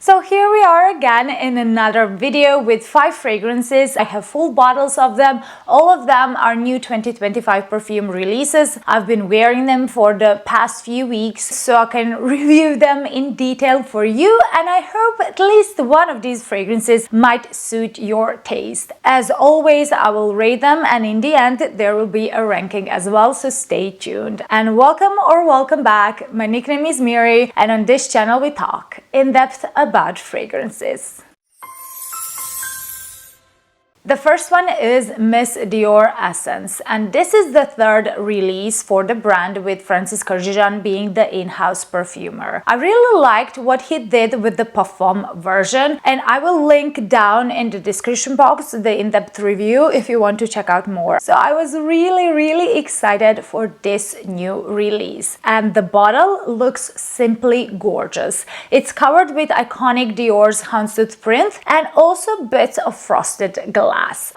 So here we are again in another video with 5 fragrances. I have full bottles of them. All of them are new 2025 perfume releases. I've been wearing them for the past few weeks so I can review them in detail for you, and I hope at least one of these fragrances might suit your taste. As always, I will rate them, and in the end there will be a ranking as well, so stay tuned. And welcome back. My nickname is Miri, and on this channel we talk in depth about fragrances. The first one is Miss Dior Essence, and this is the third release for the brand, with Francis Kurkdjian being the in-house perfumer. I really liked what he did with the Parfum version, and I will link down in the description box the in-depth review if you want to check out more. So I was really excited for this new release, and the bottle looks simply gorgeous. It's covered with iconic Dior's houndstooth print and also bits of frosted glass.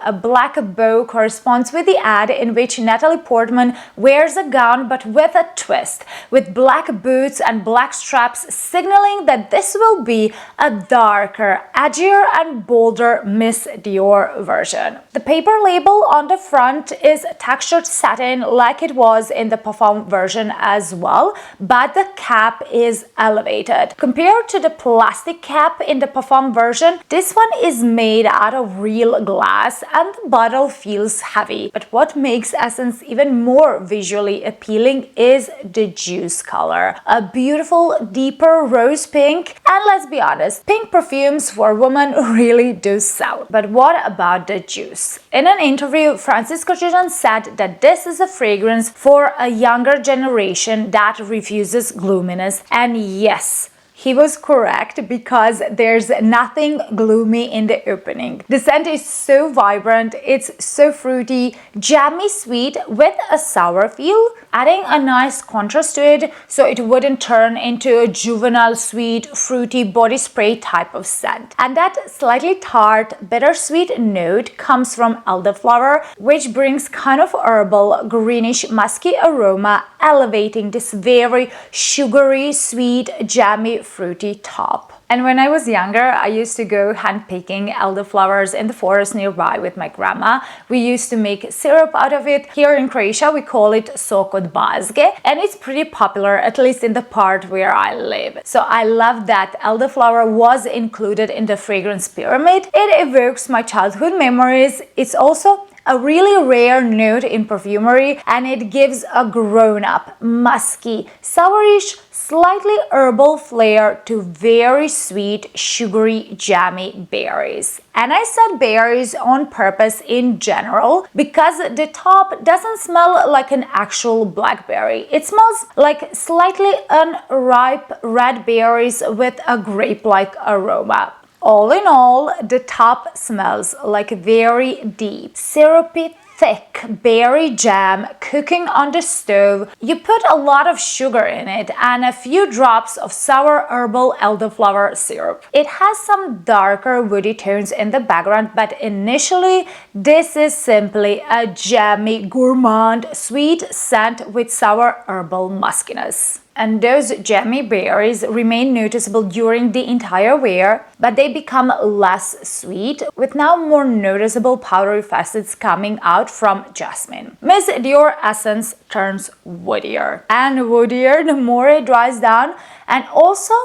A black bow corresponds with the ad in which Natalie Portman wears a gown but with a twist, with black boots and black straps, signaling that this will be a darker, edgier and bolder Miss Dior version. The paper label on the front is textured satin like it was in the Parfum version as well, but the cap is elevated. Compared to the plastic cap in the Parfum version, this one is made out of real glass and the bottle feels heavy. But what makes Essence even more visually appealing is the juice color. A beautiful deeper rose pink, and let's be honest, pink perfumes for women really do sell. But what about the juice? In an interview, Francis Kurkdjian said that this is a fragrance for a younger generation that refuses gloominess, and yes, he was correct, because there's nothing gloomy in the opening. The scent is so vibrant, it's so fruity, jammy sweet with a sour feel, adding a nice contrast to it so it wouldn't turn into a juvenile sweet, fruity body spray type of scent. And that slightly tart, bittersweet note comes from elderflower, which brings kind of herbal, greenish, musky aroma, elevating this very sugary, sweet, jammy, fruity top. And when I was younger, I used to go hand-picking elderflowers in the forest nearby with my grandma. We used to make syrup out of it. Here in Croatia, we call it sok od bazge, and it's pretty popular, at least in the part where I live. So I love that elderflower was included in the fragrance pyramid. It evokes my childhood memories. It's also a really rare note in perfumery, and it gives a grown-up, musky, sourish, slightly herbal flair to very sweet, sugary, jammy berries. And I said berries on purpose in general because the top doesn't smell like an actual blackberry. It smells like slightly unripe red berries with a grape-like aroma. All in all, the top smells like very deep, syrupy, thick berry jam cooking on the stove. You put a lot of sugar in it and a few drops of sour herbal elderflower syrup. It has some darker woody tones in the background, but initially this is simply a jammy, gourmand, sweet scent with sour herbal muskiness. And those jammy berries remain noticeable during the entire wear, but they become less sweet, with now more noticeable powdery facets coming out from jasmine. Miss Dior Essence turns woodier and woodier the more it dries down, and also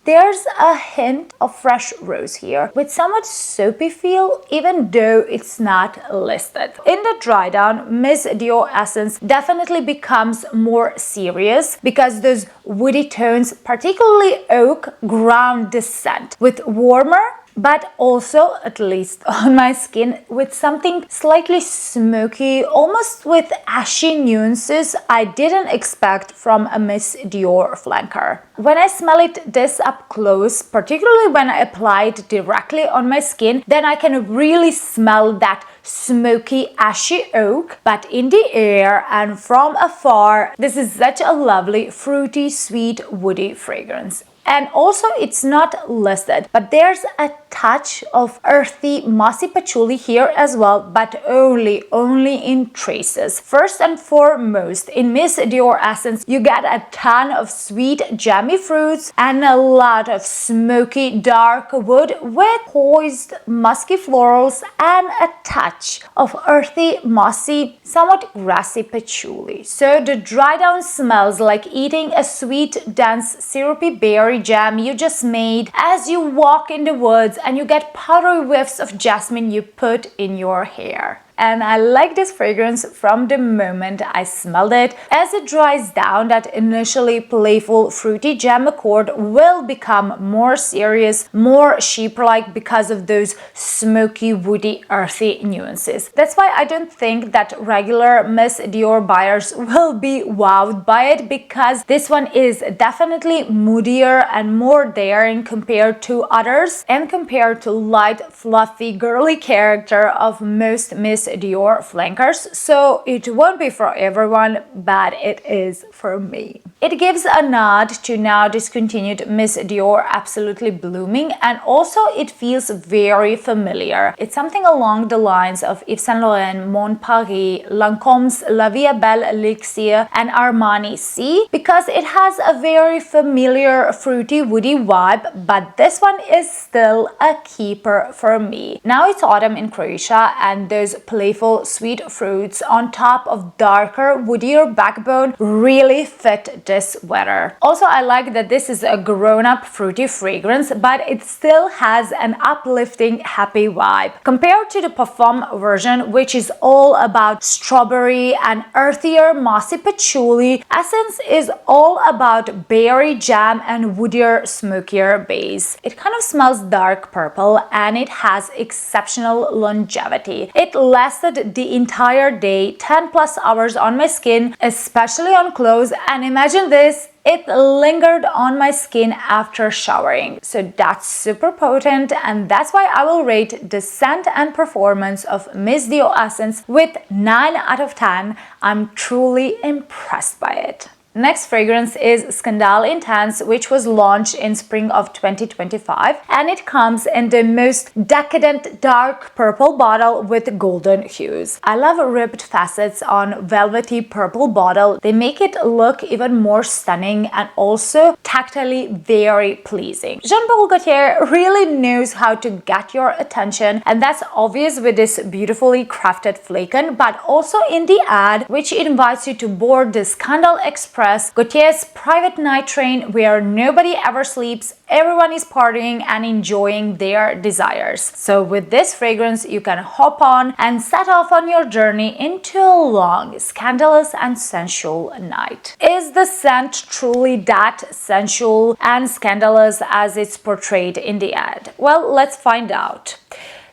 there's a hint of fresh rose here, with somewhat soapy feel, even though it's not listed. In the dry down, Miss Dior Essence definitely becomes more serious because those woody tones, particularly oak, ground the scent with warmer, but also, at least on my skin, with something slightly smoky, almost with ashy nuances I didn't expect from a Miss Dior flanker. When I smell it this up close, particularly when I apply it directly on my skin, then I can really smell that smoky, ashy oak, but in the air and from afar, this is such a lovely, fruity, sweet, woody fragrance. And also, it's not listed, but there's a touch of earthy mossy patchouli here as well, but only in traces. First and foremost, in Miss Dior Essence, you get a ton of sweet jammy fruits and a lot of smoky dark wood with poised musky florals and a touch of earthy mossy, somewhat grassy patchouli. So the dry down smells like eating a sweet dense syrupy berry jam you just made as you walk in the woods, and you get powdery whiffs of jasmine you put in your hair. And I like this fragrance from the moment I smelled it. As it dries down, that initially playful fruity jam accord will become more serious, more sheep-like because of those smoky, woody, earthy nuances. That's why I don't think that regular Miss Dior buyers will be wowed by it, because this one is definitely moodier and more daring compared to others and compared to light, fluffy, girly character of most Miss Dior flankers. So it won't be for everyone, but it is for me. It gives a nod to now discontinued Miss Dior Absolutely Blooming, and also it feels very familiar. It's something along the lines of Yves Saint Laurent, Mon Paris, Lancome's La Vie Belle Elixir, and Armani Si, because it has a very familiar fruity woody vibe, but this one is still a keeper for me. Now it's autumn in Croatia, and those playful sweet fruits on top of darker woodier backbone really fit this weather. Also, I like that this is a grown-up fruity fragrance, but it still has an uplifting happy vibe. Compared to the Parfum version, which is all about strawberry and earthier mossy patchouli, Essence is all about berry jam and woodier smokier base. It kind of smells dark purple, and it has exceptional longevity. It lasted the entire day, 10 plus hours on my skin, especially on clothes, and imagine this, it lingered on my skin after showering. So that's super potent, and that's why I will rate the scent and performance of Miss Dior Essence with 9 out of 10. I'm truly impressed by it. Next fragrance is Scandale Intense, which was launched in spring of 2025, and it comes in the most decadent dark purple bottle with golden hues. I love ribbed facets on velvety purple bottle. They make it look even more stunning and also tactily very pleasing. Jean-Paul Gaultier really knows how to get your attention, and that's obvious with this beautifully crafted flacon, but also in the ad, which invites you to board the Scandal Express, Gaultier's private night train where nobody ever sleeps, everyone is partying and enjoying their desires. So with this fragrance, you can hop on and set off on your journey into a long, scandalous and sensual night. Is the scent truly that sensual and scandalous as it's portrayed in the ad? Well, let's find out.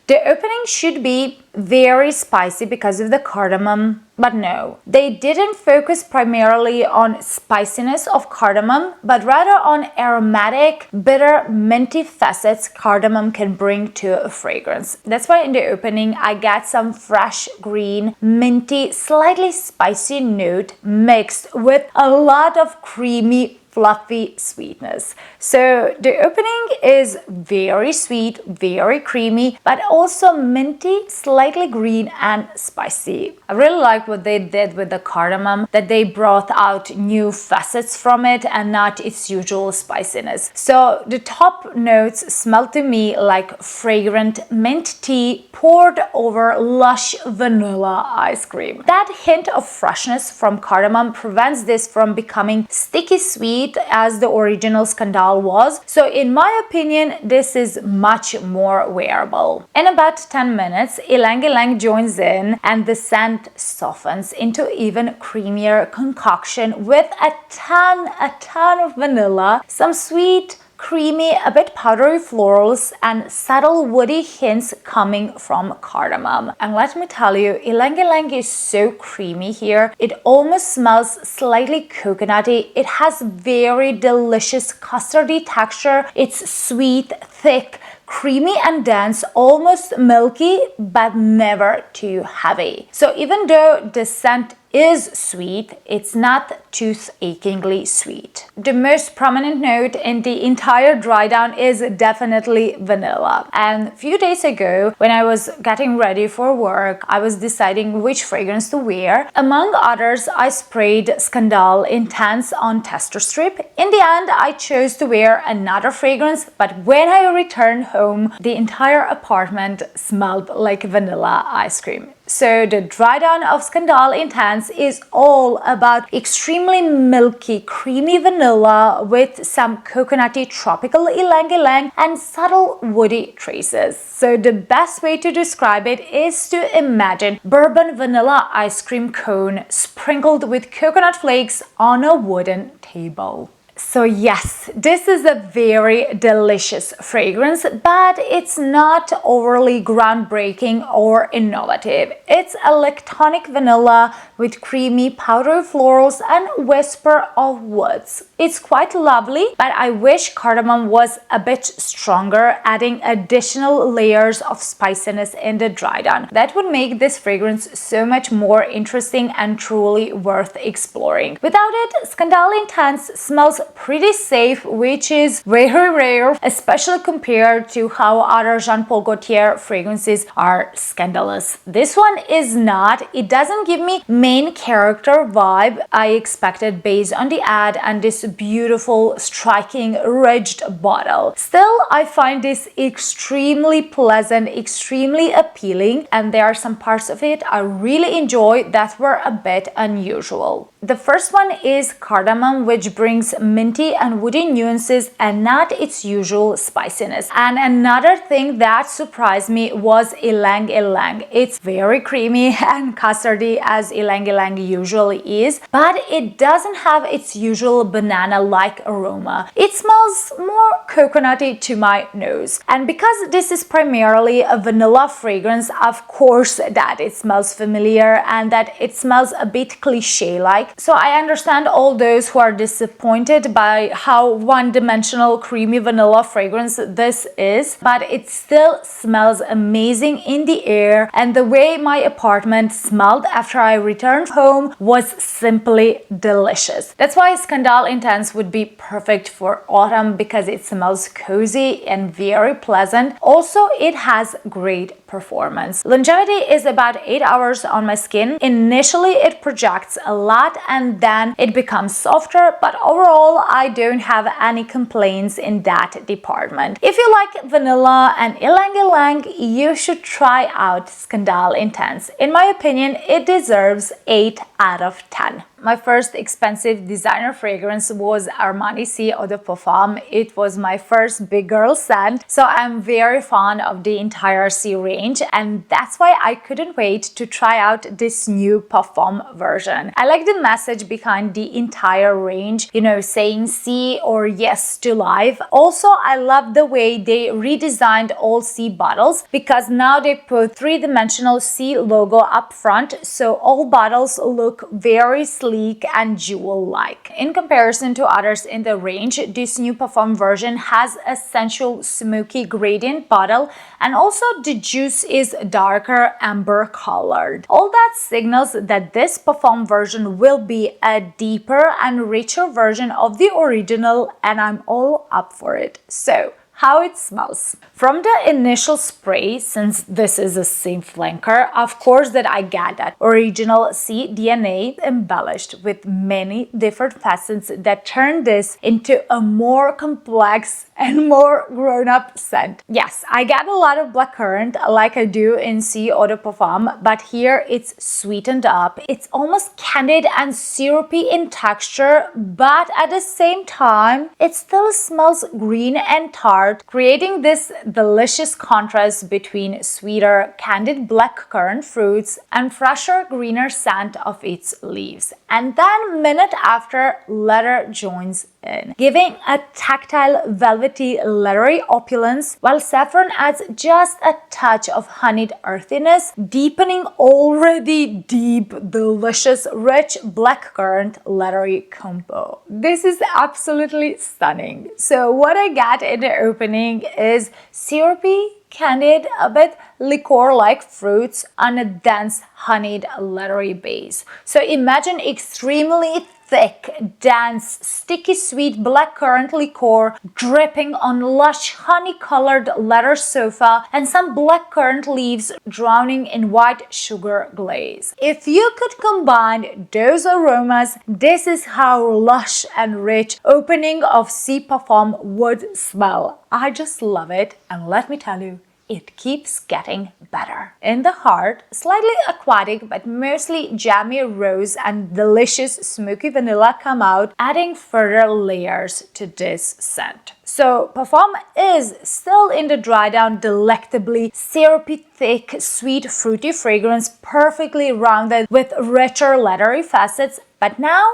The opening should be very spicy because of the cardamom, but no, they didn't focus primarily on spiciness of cardamom, but rather on aromatic, bitter, minty facets cardamom can bring to a fragrance. That's why in the opening I get some fresh green, minty, slightly spicy note mixed with a lot of creamy, fluffy sweetness. So the opening is very sweet, very creamy, but also minty, slightly green and spicy. I really like what they did with the cardamom, that they brought out new facets from it and not its usual spiciness. So the top notes smell to me like fragrant mint tea poured over lush vanilla ice cream. That hint of freshness from cardamom prevents this from becoming sticky sweet as the original Scandal was. So in my opinion, this is much more wearable. In about 10 minutes, Ylang Ylang joins in and the scent softens into even creamier concoction with a ton of vanilla, some sweet, creamy, a bit powdery florals, and subtle woody hints coming from cardamom. And let me tell you, Ylang Ylang is so creamy here. It almost smells slightly coconutty. It has very delicious custardy texture. It's sweet, thick, creamy and dense, almost milky, but never too heavy. So even though the scent is sweet. It's not tooth-achingly sweet. The most prominent note in the entire dry down is definitely vanilla. And a few days ago, when I was getting ready for work, I was deciding which fragrance to wear. Among others, I sprayed Scandal Intense on tester strip. In the end, I chose to wear another fragrance, but when I returned home, the entire apartment smelled like vanilla ice cream. So the dry down of Scandal Intense is all about extremely milky, creamy vanilla with some coconutty tropical ylang-ylang and subtle woody traces. So the best way to describe it is to imagine bourbon vanilla ice cream cone sprinkled with coconut flakes on a wooden table. So yes, this is a very delicious fragrance, but it's not overly groundbreaking or innovative. It's electronic vanilla with creamy powdery florals and whisper of woods. It's quite lovely, but I wish cardamom was a bit stronger, adding additional layers of spiciness in the dry down. That would make this fragrance so much more interesting and truly worth exploring. Without it, Scandal Intense smells pretty safe, which is very rare, especially compared to how other Jean Paul Gaultier fragrances are scandalous. This one is not. It doesn't give me main character vibe I expected based on the ad and this beautiful, striking, ridged bottle. Still, I find this extremely pleasant, extremely appealing, and there are some parts of it I really enjoy that were a bit unusual. The first one is cardamom, which brings minty and woody nuances and not its usual spiciness. And another thing that surprised me was ylang ylang. It's very creamy and custardy as ylang ylang usually is, but it doesn't have its usual banana-like aroma. It smells more coconutty to my nose. And because this is primarily a vanilla fragrance, of course that it smells familiar and that it smells a bit cliche-like. So I understand all those who are disappointed by how one-dimensional creamy vanilla fragrance this is, but it still smells amazing in the air, and the way my apartment smelled after I returned home was simply delicious. That's why Scandal Intense would be perfect for autumn because it smells cozy and very pleasant. Also, it has great performance. Longevity is about 8 hours on my skin. Initially, it projects a lot and then it becomes softer, but overall, I don't have any complaints in that department. If you like vanilla and ylang ylang, you should try out Scandal Intense. In my opinion, it deserves 8 out of 10. My first expensive designer fragrance was Armani Si Parfum. It was my first big girl scent, so I'm very fond of the entire Si range, and that's why I couldn't wait to try out this new Parfum version. I like the message behind the entire range, you know, saying Si or yes to life. Also, I love the way they redesigned all Si bottles because now they put three-dimensional Si logo up front, so all bottles look very sleek and jewel-like. In comparison to others in the range, this new Parfum version has a sensual smoky gradient bottle, and also the juice is darker amber colored. All that signals that this Parfum version will be a deeper and richer version of the original, and I'm all up for it. So, how it smells. From the initial spray, since this is a Si flanker, of course that I get that original Si DNA embellished with many different facets that turn this into a more complex and more grown-up scent. Yes, I get a lot of blackcurrant like I do in Si Eau de Parfum, but here it's sweetened up. It's almost candied and syrupy in texture, but at the same time, it still smells green and tart, creating this delicious contrast between sweeter candied blackcurrant fruits and fresher greener scent of its leaves. And then minute after, leather joins in, giving a tactile velvety leathery opulence, while saffron adds just a touch of honeyed earthiness, deepening already deep, delicious, rich blackcurrant leathery combo. This is absolutely stunning. So what I get in the opening is syrupy candid, a bit liqueur-like fruits on a dense honeyed leathery base. So imagine extremely thick, dense, sticky sweet blackcurrant liqueur dripping on lush honey-colored leather sofa and some blackcurrant leaves drowning in white sugar glaze. If you could combine those aromas, this is how lush and rich opening of Si Parfum would smell. I just love it, and let me tell you, it keeps getting better. In the heart, slightly aquatic but mostly jammy rose and delicious smoky vanilla come out, adding further layers to this scent. So Parfum is still in the dry down, delectably syrupy, thick, sweet, fruity fragrance, perfectly rounded with richer leathery facets, but now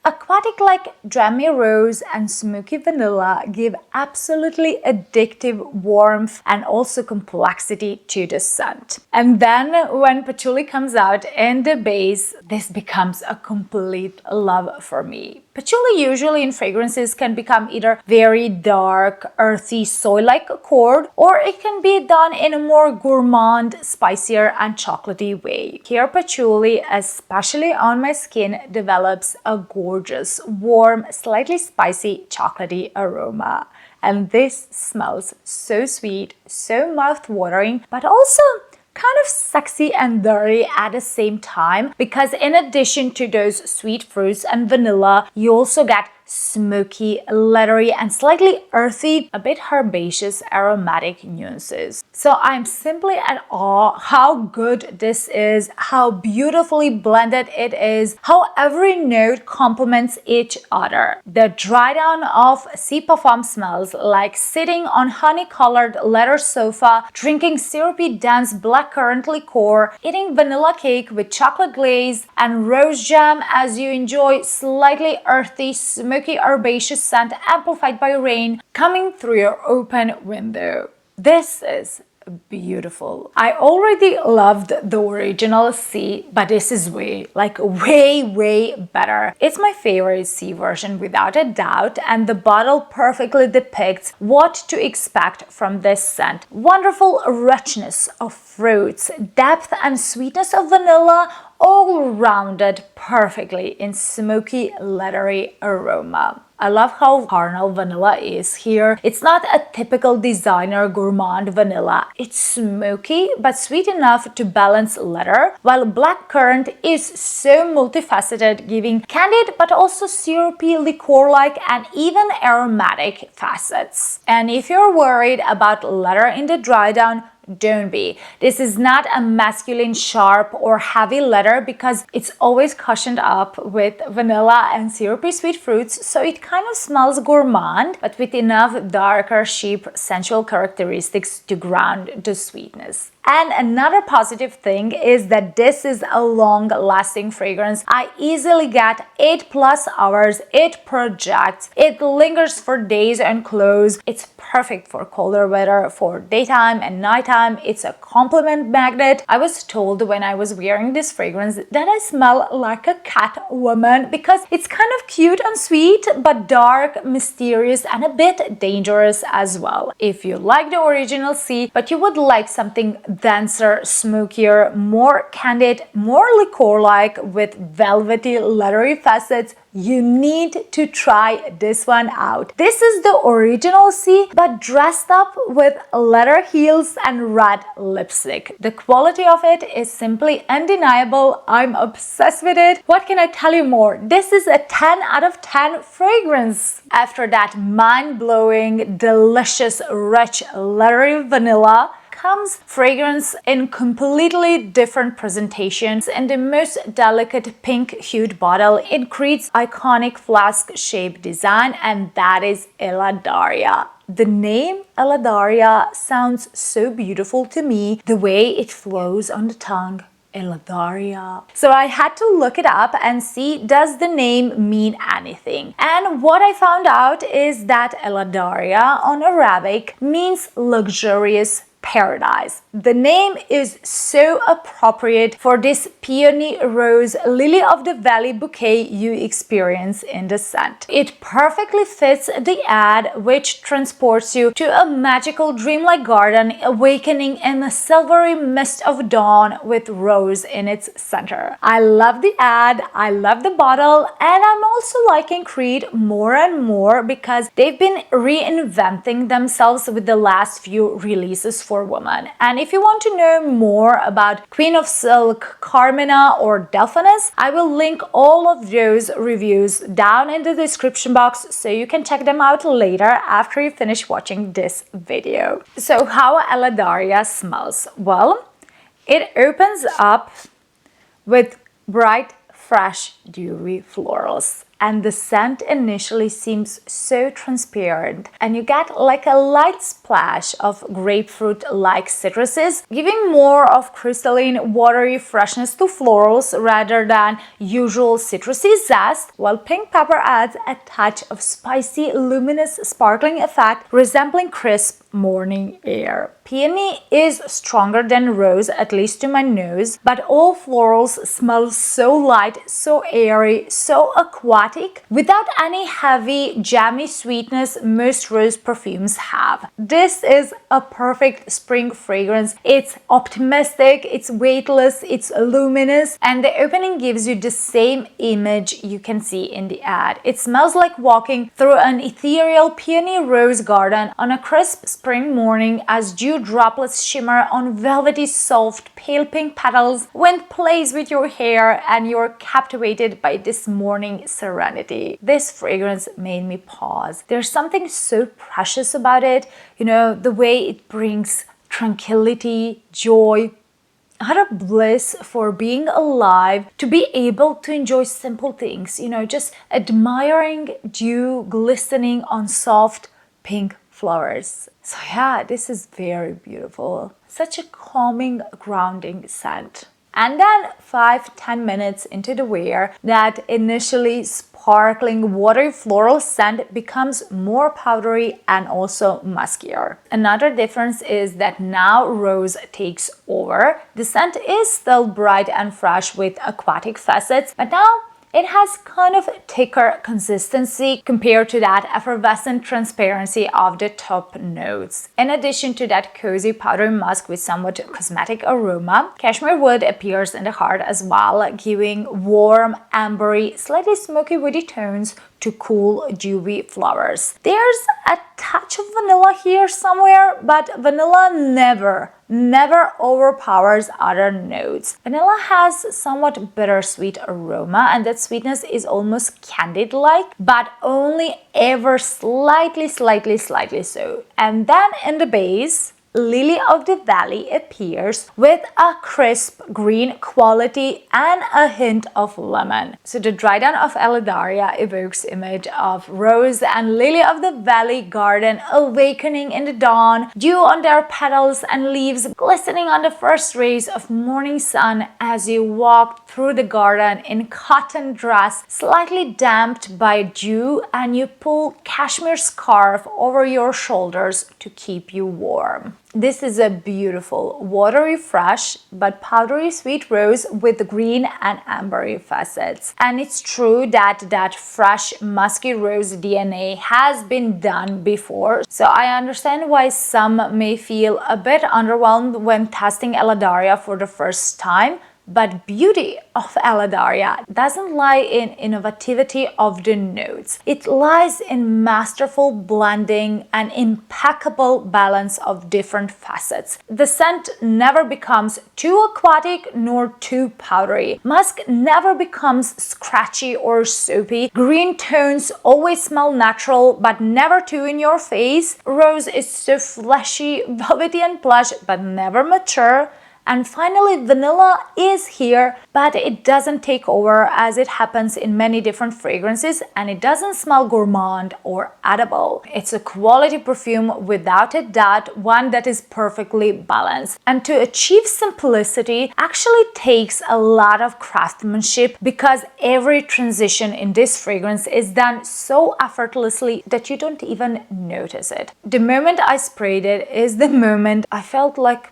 aquatic like jammy rose and smoky vanilla give absolutely addictive warmth and also complexity to the scent. And then when patchouli comes out in the base, this becomes a complete love for me. Patchouli usually in fragrances can become either very dark, earthy, soy-like accord, or it can be done in a more gourmand, spicier and chocolatey way. Here patchouli, especially on my skin, develops a gorgeous, warm, slightly spicy, chocolatey aroma. And this smells so sweet, so mouth-watering, but also kind of sexy and dirty at the same time, because in addition to those sweet fruits and vanilla, you also get smoky, leathery and slightly earthy, a bit herbaceous aromatic nuances. So I'm simply at awe how good this is, how beautifully blended it is, how every note complements each other. The dry down of Si Parfum smells like sitting on honey-colored leather sofa, drinking syrupy dense blackcurrant liqueur, eating vanilla cake with chocolate glaze and rose jam as you enjoy slightly earthy, smoky herbaceous scent amplified by rain coming through your open window. This is beautiful. I already loved the original Si, but this is way better. It's my favorite Si version without a doubt, and the bottle perfectly depicts what to expect from this scent. Wonderful richness of fruits, depth and sweetness of vanilla, all rounded perfectly in smoky, leathery aroma. I love how carnal vanilla is here. It's not a typical designer gourmand vanilla. It's smoky but sweet enough to balance leather, while blackcurrant is so multifaceted, giving candid but also syrupy, liqueur-like and even aromatic facets. And if you're worried about leather in the dry down, don't be. This is not a masculine, sharp or heavy leather because it's always cushioned up with vanilla and syrupy sweet fruits, so it kind of smells gourmand, but with enough darker, sheep, sensual characteristics to ground the sweetness. And another positive thing is that this is a long-lasting fragrance. I easily get 8+ hours, it projects, it lingers for days on clothes. It's perfect for colder weather, for daytime and nighttime. It's a compliment magnet. I was told when I was wearing this fragrance that I smell like a cat woman because it's kind of cute and sweet, but dark, mysterious and a bit dangerous as well. If you like the original Si, but you would like something denser, smokier, more candid, more liqueur-like with velvety, leathery facets, you need to try this one out. This is the original Si, but dressed up with leather heels and red lipstick. The quality of it is simply undeniable. I'm obsessed with it. What can I tell you more? This is a 10 out of 10 fragrance. After that mind-blowing, delicious, rich, leathery vanilla, comes fragrance in completely different presentations. In the most delicate pink-hued bottle, it creates iconic flask-shaped design, and that is Eladaria. The name Eladaria sounds so beautiful to me, the way it flows on the tongue. Eladaria. So I had to look it up and see, does the name mean anything? And what I found out is that Eladaria on Arabic means luxurious, paradise. The name is so appropriate for this peony rose lily of the valley bouquet you experience in the scent. It perfectly fits the ad, which transports you to a magical dreamlike garden awakening in a silvery mist of dawn with rose in its center. I love the ad, I love the bottle, and I'm also liking Creed more and more because they've been reinventing themselves with the last few releases for women. And if you want to know more about Queen of Silk, Carmina, or Delphinus, I will link all of those reviews down in the description box so you can check them out later after you finish watching this video. So how Eladaria smells? Well, it opens up with bright, fresh, dewy florals. And the scent initially seems so transparent, and you get like a light splash of grapefruit-like citruses, giving more of crystalline, watery freshness to florals rather than usual citrusy zest, while pink pepper adds a touch of spicy, luminous, sparkling effect resembling crisp morning air. Peony is stronger than rose, at least to my nose, but all florals smell so light, so airy, so aquatic, without any heavy, jammy sweetness most rose perfumes have. This is a perfect spring fragrance. It's optimistic, it's weightless, it's luminous, and the opening gives you the same image you can see in the ad. It smells like walking through an ethereal peony rose garden on a crisp spring morning as dew droplets shimmer on velvety, soft, pale pink petals. Wind plays with your hair and you're captivated by this morning serenity. This fragrance made me pause. There's something so precious about it, you know, the way it brings tranquility, joy, utter bliss for being alive, to be able to enjoy simple things, you know, just admiring dew glistening on soft pink flowers. So yeah, this is very beautiful. Such a calming, grounding scent. And then 5-10 minutes into the wear, that initially sparkling watery floral scent becomes more powdery and also muskier. Another difference is that now rose takes over. The scent is still bright and fresh with aquatic facets, but now it has kind of thicker consistency compared to that effervescent transparency of the top notes. In addition to that cozy powdery musk with somewhat cosmetic aroma, cashmere wood appears in the heart as well, giving warm, ambery, slightly smoky woody tones to cool, dewy flowers. There's a touch of vanilla here somewhere, but vanilla never overpowers other notes. Vanilla has somewhat bittersweet aroma, and that sweetness is almost candied-like, but only ever slightly so. And then in the base, Lily of the Valley appears with a crisp green quality and a hint of lemon. So the dry down of Eladaria evokes image of rose and lily of the valley garden awakening in the dawn, dew on their petals and leaves glistening on the first rays of morning sun as you walk through the garden in cotton dress, slightly damped by dew, and you pull cashmere scarf over your shoulders to keep you warm. This is a beautiful, watery, fresh, but powdery sweet rose with green and ambery facets. And it's true that that fresh, musky rose DNA has been done before. So I understand why some may feel a bit underwhelmed when testing Eladaria for the first time. But beauty of Eladaria doesn't lie in innovativity of the notes. It lies in masterful blending and impeccable balance of different facets. The scent never becomes too aquatic nor too powdery. Musk never becomes scratchy or soapy. Green tones always smell natural but never too in your face. Rose is so fleshy, velvety and plush but never mature. And finally, vanilla is here, but it doesn't take over as it happens in many different fragrances, and it doesn't smell gourmand or edible. It's a quality perfume without a doubt, one that is perfectly balanced. And to achieve simplicity actually takes a lot of craftsmanship, because every transition in this fragrance is done so effortlessly that you don't even notice it. The moment I sprayed it is the moment I felt like,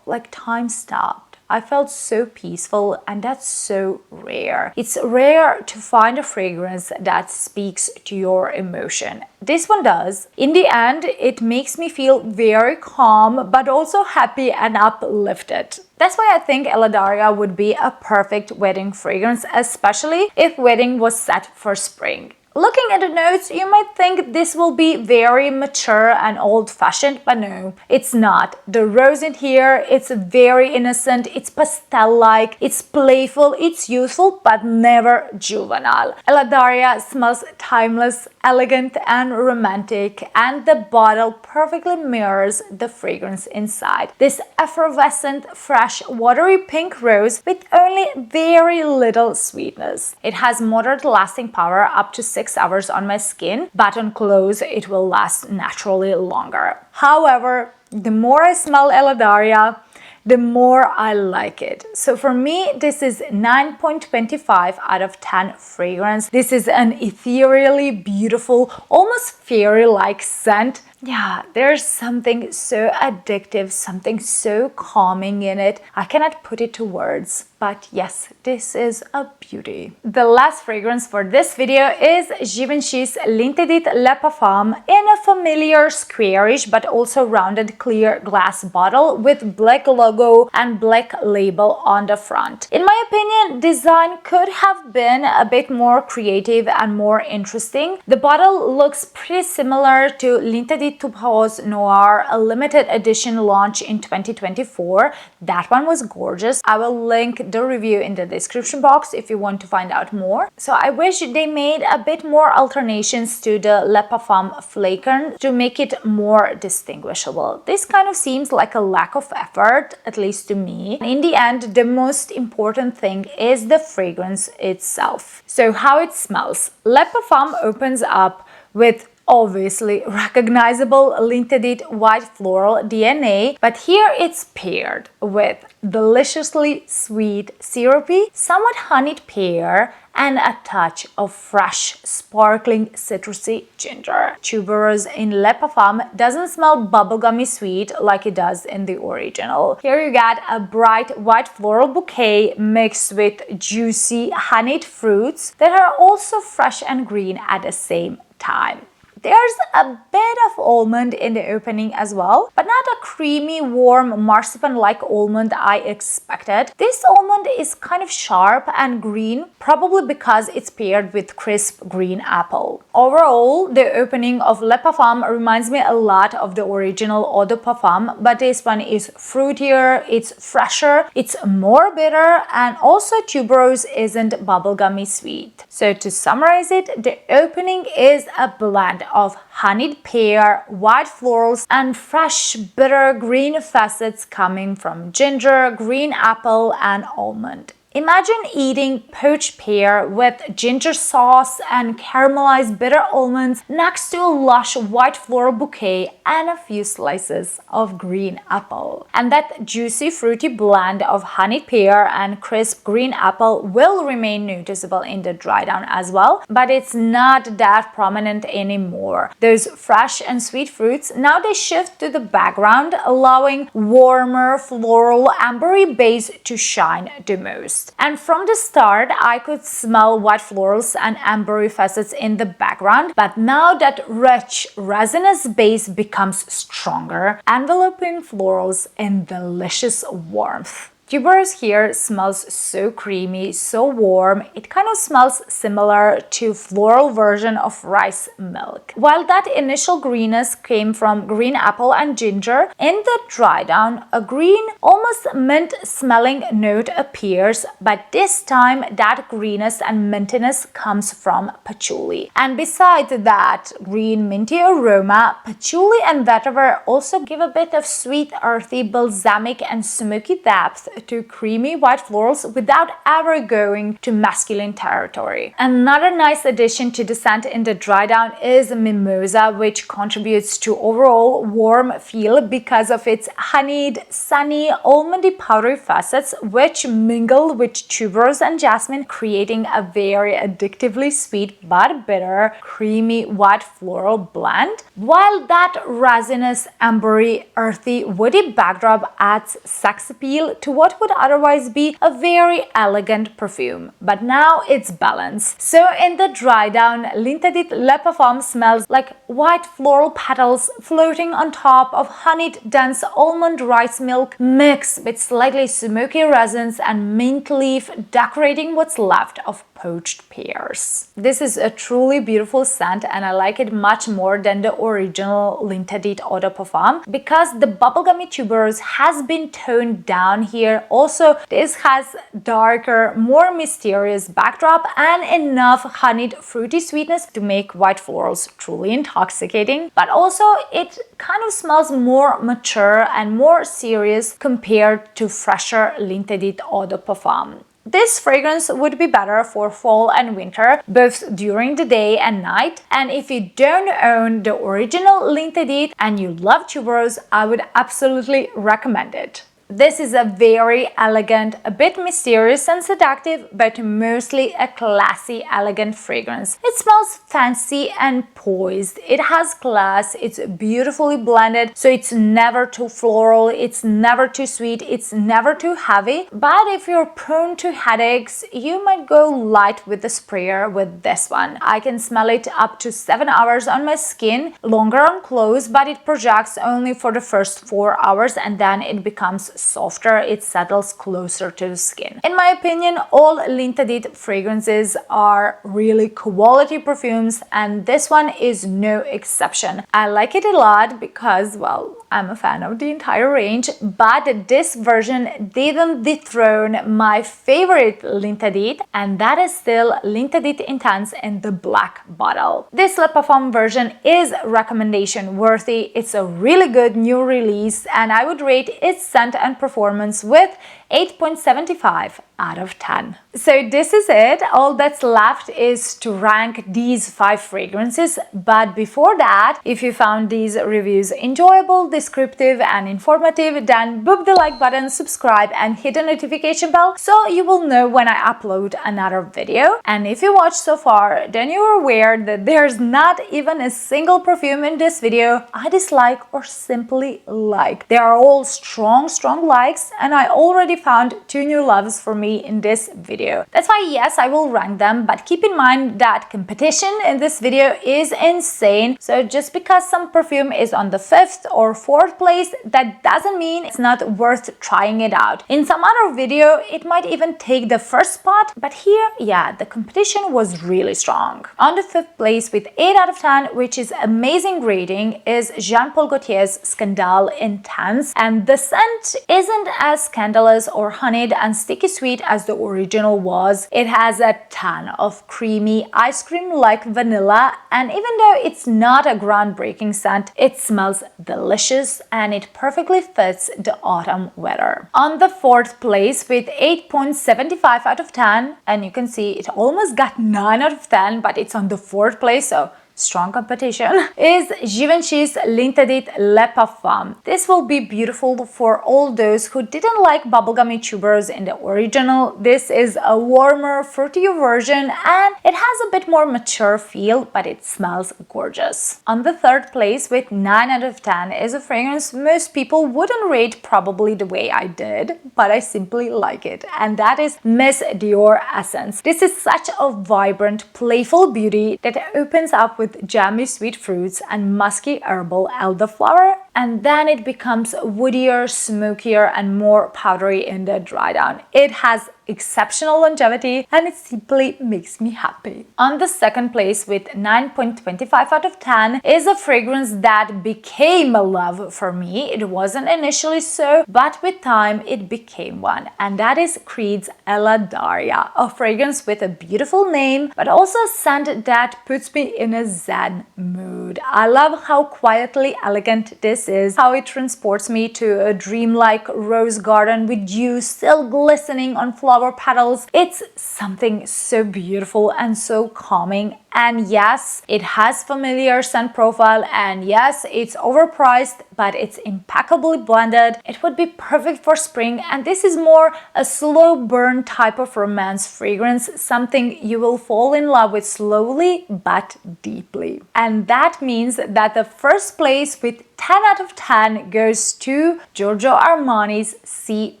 like time stopped. I felt so peaceful, and that's so rare. It's rare to find a fragrance that speaks to your emotion. This one does. In the end, it makes me feel very calm, but also happy and uplifted. That's why I think Eladaria would be a perfect wedding fragrance, especially if wedding was set for spring. Looking at the notes, you might think this will be very mature and old-fashioned, but no, it's not. The rose in here, it's very innocent, it's pastel-like, it's playful, it's youthful, but never juvenile. Eladaria smells timeless, elegant, and romantic, and the bottle perfectly mirrors the fragrance inside. This effervescent, fresh, watery pink rose with only very little sweetness. It has moderate lasting power up to 6 hours on my skin, but on clothes it will last naturally longer. However, the more I smell Eladaria, the more I like it. So for me, this is 9.25 out of 10 fragrance. This is an ethereally beautiful, almost fairy-like scent. Yeah, there's something so addictive, something so calming in it. I cannot put it to words, but yes, this is a beauty. The last fragrance for this video is Givenchy's L'Interdit Le Parfum in a familiar squarish but also rounded clear glass bottle with black logo and black label on the front. In my opinion, design could have been a bit more creative and more interesting. The bottle looks pretty similar to L'Interdit Rose Noir, a limited edition launch in 2024. That one was gorgeous. I will link the review in the description box if you want to find out more. So I wish they made a bit more alternations to the Le Parfum Flacon to make it more distinguishable. This kind of seems like a lack of effort, at least to me. In the end, the most important thing is the fragrance itself. So how it smells. Le Parfum opens up with obviously recognizable L'Interdit white floral DNA, but here it's paired with deliciously sweet, syrupy, somewhat honeyed pear and a touch of fresh, sparkling, citrusy ginger. Tuberose in Le Parfum doesn't smell bubblegummy sweet like it does in the original. Here you get a bright white floral bouquet mixed with juicy, honeyed fruits that are also fresh and green at the same time. There's a bit of almond in the opening as well, but not a creamy, warm, marzipan-like almond I expected. This almond is kind of sharp and green, probably because it's paired with crisp green apple. Overall, the opening of Le Parfum reminds me a lot of the original Eau de Parfum, but this one is fruitier, it's fresher, it's more bitter, and also tuberose isn't bubblegummy sweet. So to summarize it, the opening is a blend of honeyed pear, white florals, and fresh, bitter green facets coming from ginger, green apple, and almond. Imagine eating poached pear with ginger sauce and caramelized bitter almonds next to a lush white floral bouquet and a few slices of green apple. And that juicy fruity blend of honeyed pear and crisp green apple will remain noticeable in the dry down as well, but it's not that prominent anymore. Those fresh and sweet fruits, now they shift to the background, allowing warmer floral ambery base to shine the most. And from the start, I could smell white florals and ambery facets in the background, but now that rich, resinous base becomes stronger, enveloping florals in delicious warmth. Tuberose here smells so creamy, so warm. It kind of smells similar to floral version of rice milk. While that initial greenness came from green apple and ginger, in the dry down, a green, almost mint smelling note appears, but this time that greenness and mintiness comes from patchouli. And besides that green minty aroma, patchouli and vetiver also give a bit of sweet, earthy, balsamic and smoky depth to creamy white florals without ever going to masculine territory. Another nice addition to the scent in the dry down is mimosa, which contributes to overall warm feel because of its honeyed, sunny, almondy powdery facets which mingle with tuberose and jasmine, creating a very addictively sweet but bitter, creamy white floral blend. While that resinous, ambery, earthy, woody backdrop adds sex appeal to what would otherwise be a very elegant perfume, but now it's balanced. So in the dry down, L'Interdit Le Parfum smells like white floral petals floating on top of honeyed dense almond rice milk mixed with slightly smoky resins and mint leaf decorating what's left of poached pears. This is a truly beautiful scent and I like it much more than the original L'Interdit Eau de Parfum because the bubblegummy tuberose has been toned down here. Also, this has darker, more mysterious backdrop and enough honeyed fruity sweetness to make white florals truly intoxicating, but also it kind of smells more mature and more serious compared to fresher L'Interdit Eau de Parfum. This fragrance would be better for fall and winter, both during the day and night. And if you don't own the original L'Interdit and you love tuberose, I would absolutely recommend it. This is a very elegant, a bit mysterious and seductive, but mostly a classy, elegant fragrance. It smells fancy and poised. It has class, it's beautifully blended, so it's never too floral, it's never too sweet, it's never too heavy. But if you're prone to headaches, you might go light with the sprayer with this one. I can smell it up to 7 hours on my skin, longer on clothes, but it projects only for the first 4 hours and then it becomes softer, it settles closer to the skin. In my opinion, all L'Interdit fragrances are really quality perfumes and this one is no exception. I like it a lot because, well, I'm a fan of the entire range, but this version didn't dethrone my favorite L'Interdit, and that is still L'Interdit Intense in the black bottle. This Le Parfum version is recommendation worthy. It's a really good new release and I would rate its scent and performance with 8.75 out of 10. So this is it. All that's left is to rank these 5 fragrances. But before that, if you found these reviews enjoyable, descriptive and informative, then boop the like button, subscribe and hit the notification bell so you will know when I upload another video. And if you watched so far, then you're aware that there's not even a single perfume in this video I dislike or simply like. They are all strong likes and I already found 2 new loves for me in this video. That's why yes, I will rank them, but keep in mind that competition in this video is insane. So just because some perfume is on the 5th or 4th place, that doesn't mean it's not worth trying it out. In some other video, it might even take the 1st spot, but here, yeah, the competition was really strong. On the 5th place with 8 out of 10, which is amazing rating, is Jean Paul Gaultier's Scandale Intense, and the scent isn't as scandalous or honeyed and sticky sweet as the original was. It has a ton of creamy ice cream like vanilla, and even though it's not a groundbreaking scent, it smells delicious and it perfectly fits the autumn weather. On the 4th place with 8.75 out of 10, and you can see it almost got 9 out of 10, but it's on the 4th place, so strong competition, is Givenchy's L'Interdit Le Parfum. This will be beautiful for all those who didn't like bubblegummy tuberose in the original. This is a warmer, fruitier version and it has a bit more mature feel, but it smells gorgeous. On the 3rd place with 9 out of 10 is a fragrance most people wouldn't rate probably the way I did, but I simply like it, and that is Miss Dior Essence. This is such a vibrant, playful beauty that opens up with jammy sweet fruits and musky herbal elderflower and then it becomes woodier, smokier, and more powdery in the dry down. It has exceptional longevity and it simply makes me happy. On the second place with 9.25 out of 10 is a fragrance that became a love for me. It wasn't initially so, but with time it became one, and that is Creed's Eladaria, a fragrance with a beautiful name but also a scent that puts me in a zen mood. I love how quietly elegant this is, how it transports me to a dreamlike rose garden with dew still glistening on flower petals. It's something so beautiful and so calming. And yes, it has familiar scent profile, and yes, it's overpriced, but it's impeccably blended. It would be perfect for spring, and this is more a slow burn type of romance fragrance, something you will fall in love with slowly but deeply. And that means that the first place with 10 out of 10 goes to Giorgio Armani's Si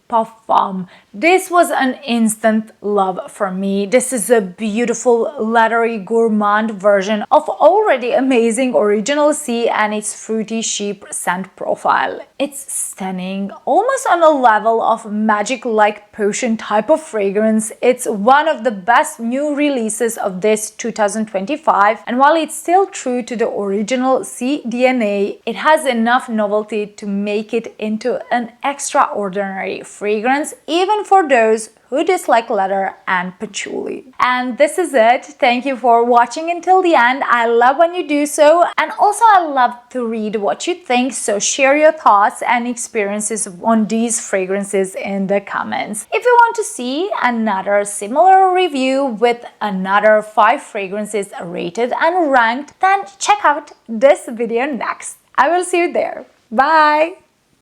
Parfum. This was an instant love for me. This is a beautiful, leathery, gourmand version of already amazing original C and its fruity sheep scent profile. It's stunning, almost on a level of magic-like potion type of fragrance. It's one of the best new releases of this 2025, and while it's still true to the original C DNA, it has enough novelty to make it into an extraordinary fragrance, even for those who dislike leather and patchouli. And this is it. Thank you for watching until the end. I love when you do so, and also I love to read what you think, so share your thoughts and experiences on these fragrances in the comments. If you want to see another similar review with another 5 fragrances rated and ranked, then check out this video next. I will see you there. Bye!